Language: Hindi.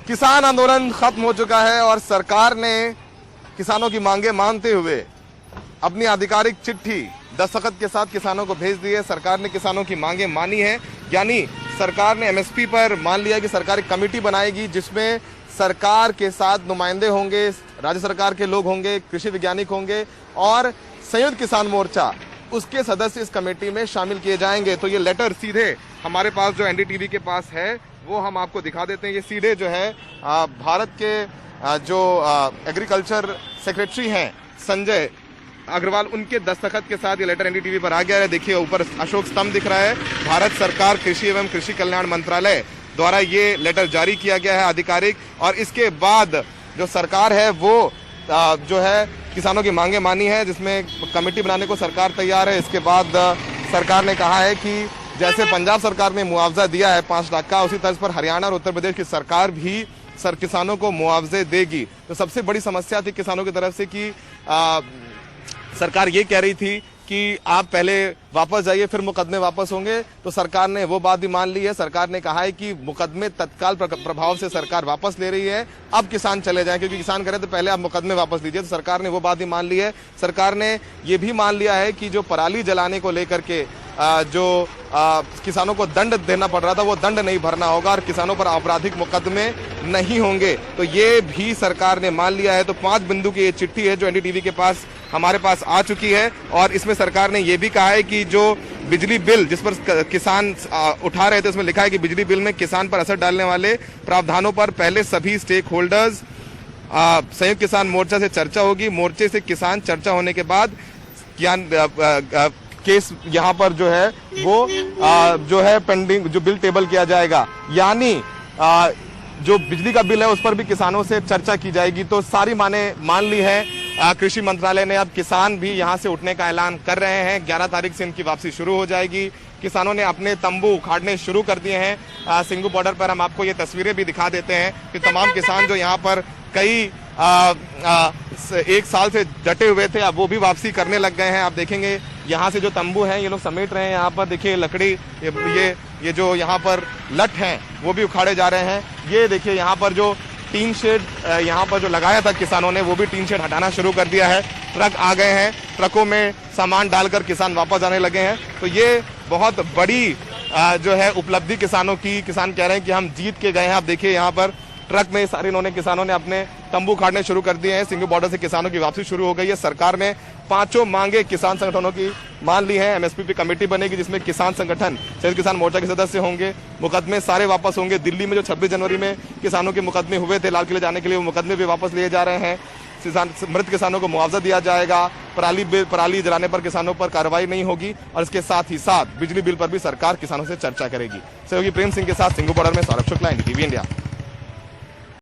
किसान आंदोलन खत्म हो चुका है और सरकार ने किसानों की मांगे मानते हुए अपनी आधिकारिक चिट्ठी दस्तखत के साथ किसानों को भेज दी है। सरकार ने किसानों की मांगे मानी है, यानी सरकार ने एमएसपी पर मान लिया कि सरकार एक कमेटी बनाएगी जिसमें सरकार के साथ नुमाइंदे होंगे, राज्य सरकार के लोग होंगे, कृषि वैज्ञानिक होंगे और संयुक्त किसान मोर्चा उसके सदस्य इस कमेटी में शामिल किए जाएंगे। तो ये लेटर सीधे हमारे पास जो एनडीटीवी के पास है वो हम आपको दिखा देते हैं। ये सीधे जो है भारत के जो एग्रीकल्चर सेक्रेटरी हैं संजय अग्रवाल, उनके दस्तखत के साथ ये लेटर एनडीटीवी पर आ गया है। देखिए ऊपर अशोक स्तंभ दिख रहा है। भारत सरकार कृषि एवं कृषि कल्याण मंत्रालय द्वारा ये लेटर जारी किया गया है आधिकारिक, और इसके बाद जो सरकार है वो जो है किसानों की मांगे मानी है, जिसमें कमेटी बनाने को सरकार तैयार है। इसके बाद सरकार ने कहा है कि जैसे पंजाब सरकार ने मुआवजा दिया है 5 लाख का, उसी तर्ज पर हरियाणा और उत्तर प्रदेश की सरकार भी किसानों को मुआवजे देगी। तो सबसे बड़ी समस्या थी किसानों की तरफ से कि सरकार ये कह रही थी कि आप पहले वापस जाइए फिर मुकदमे वापस होंगे, तो सरकार ने वो बात भी मान ली है। सरकार ने कहा है कि मुकदमे तत्काल प्रभाव से सरकार वापस ले रही है, अब किसान चले जाएं, क्योंकि किसान करे तो पहले आप मुकदमे वापस लीजिए। तो सरकार ने वो बात भी मान ली है। सरकार ने ये भी मान लिया है कि जो पराली जलाने को लेकर के जो किसानों को दंड देना पड़ रहा था वो दंड नहीं भरना होगा और किसानों पर आपराधिक मुकदमे नहीं होंगे, तो ये भी सरकार ने मान लिया है। तो 5 बिंदु की ये चिट्ठी है जो एनडीटीवी के पास हमारे पास आ चुकी है, और इसमें सरकार ने ये भी कहा है कि जो बिजली बिल जिस पर किसान उठा रहे थे उसमें लिखा है कि बिजली बिल में किसान पर असर डालने वाले प्रावधानों पर पहले सभी स्टेक होल्डर्स संयुक्त किसान मोर्चा से चर्चा होगी। मोर्चे से किसान चर्चा होने के बाद केस यहाँ पर जो है वो जो है पेंडिंग जो बिल टेबल किया जाएगा, यानी जो बिजली का बिल है उस पर भी किसानों से चर्चा की जाएगी। तो सारी माने मान ली है कृषि मंत्रालय ने। अब किसान भी यहाँ से उठने का ऐलान कर रहे हैं। 11 तारीख से इनकी वापसी शुरू हो जाएगी। किसानों ने अपने तंबू उखाड़ने शुरू कर दिए हैं। सिंगू बॉर्डर पर हम आपको ये तस्वीरें भी दिखा देते हैं कि तमाम किसान जो यहाँ पर कई 1 साल से डटे हुए थे अब वो भी वापसी करने लग गए हैं। आप देखेंगे यहाँ से जो तंबू हैं ये लोग समेट रहे हैं। यहाँ पर देखिए लकड़ी ये जो यहाँ पर लट हैं वो भी उखाड़े जा रहे हैं। ये देखिए यहाँ पर जो टीन शेड यहाँ पर जो लगाया था किसानों ने वो भी टीन शेड हटाना शुरू कर दिया है। ट्रक आ गए हैं, ट्रकों में सामान डालकर किसान वापस आने लगे हैं। तो ये बहुत बड़ी जो है उपलब्धि किसानों की। किसान कह रहे हैं कि हम जीत के गए हैं। आप देखिए यहाँ पर ट्रक में सारे किसानों ने अपने तंबू उखाड़ने शुरू कर दिए हैं। सिंगू बॉर्डर से किसानों की वापसी शुरू हो गई है। सरकार ने 5 मांगे किसान संगठनों की मान ली है। एमएसपी पे कमेटी बनेगी जिसमें किसान संगठन संयुक्त किसान मोर्चा के सदस्य होंगे। मुकदमे सारे वापस होंगे। दिल्ली में जो 26 जनवरी में किसानों के मुकदमे हुए थे लाल किले जाने के लिए, वो मुकदमे भी वापस लिए जा रहे हैं। मृत किसानों को मुआवजा दिया जाएगा। पराली जलाने पर किसानों पर कार्रवाई नहीं होगी, और इसके साथ ही साथ बिजली बिल पर भी सरकार किसानों से चर्चा करेगी। सहयोगी प्रेम सिंह के साथ सिंगू बॉर्डर में सौरभ शुक्ला, एनडीटीवी इंडिया।